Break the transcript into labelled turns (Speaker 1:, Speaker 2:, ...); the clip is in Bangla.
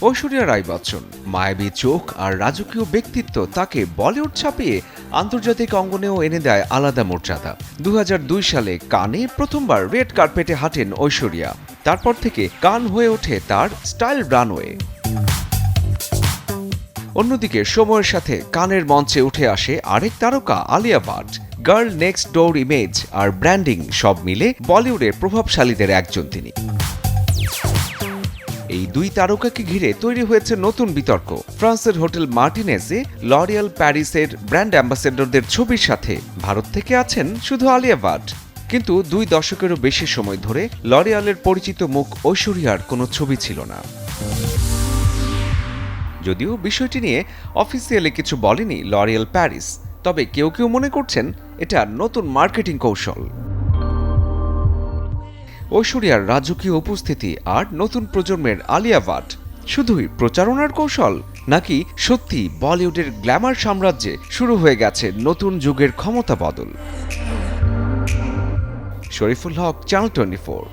Speaker 1: ঐশ্বরিয়া রাই বচ্চন মায়াবী চোখ আর রাজকীয় ব্যক্তিত্ব তাকে বলিউড ছাপিয়ে আন্তর্জাতিক অঙ্গনেও এনে দেয় আলাদা মর্যাদা। 2002 সালে কানে প্রথমবার রেড কার্পেটে হাঁটেন ঐশ্বরিয়া। তারপর থেকে কান হয়ে ওঠে তার স্টাইল রানওয়ে। অন্যদিকে সময়ের সাথে কানের মঞ্চে উঠে আসে আরেক তারকা Alia Bhatt. Girl next door image আর ব্র্যান্ডিং সব মিলে বলিউডের প্রভাবশালীদের একজন তিনি। এই দুই তারকাকে ঘিরে তৈরি হয়েছে নতুন বিতর্ক। ফ্রান্সের হোটেল মার্টিনেসে লরিয়াল প্যারিসের ব্র্যান্ড অ্যাম্বাসেডরদের ছবির সাথে ভারত থেকে আছেন শুধু আলিয়া ভাট। কিন্তু 2 দশকেরও বেশি সময় ধরে লরিয়ালের পরিচিত মুখ ঐশ্বরিয়ার কোনো ছবি ছিল না। যদিও বিষয়টি নিয়ে অফিসিয়ালি কিছু বলেনি লরিয়াল প্যারিস, তবে কেউ কেউ মনে করছেন এটা নতুন মার্কেটিং কৌশল। ঐশ্বরিয়ার রাজকীয় উপস্থিতি আর নতুন প্রজন্মের আলিয়া ভাট শুধুই প্রচারণার কৌশল, নাকি সত্যি বলিউডের গ্ল্যামার সাম্রাজ্যে শুরু হয়ে গেছে নতুন যুগের ক্ষমতা বদল? শরীফুল হক, চ্যানেল 24।